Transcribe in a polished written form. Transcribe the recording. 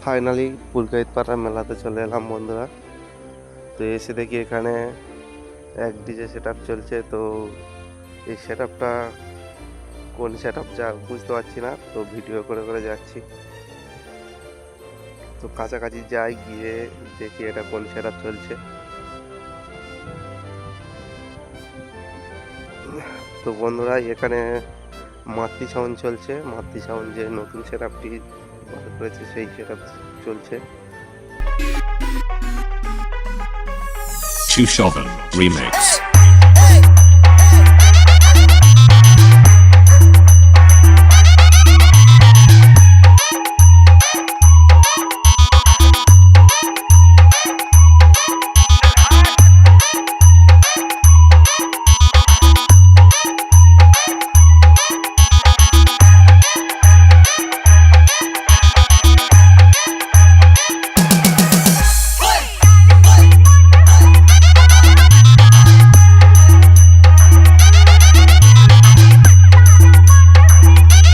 Finally Purkait পাড়া মেলাতে চলে এলাম বন্ধুরা। তো এসে দেখি এখানে এক ডিজে সেট আপ চলছে। তো এই সেট আপটা কোন সেট আপ যা বুঝতে পারছি না, তো ভিডিও করে করে যাচ্ছি। তো কাছাকাছি যাই, গিয়ে দেখি এটা কোন সেট আপ চলছে। তো বন্ধুরা এখানে মাতৃ সাউন্ড চলছে। মাতৃ সাউন্ড যে নতুন সেট আপটি করেছে সেই সেট আপ চলছে। Chushovan Remix.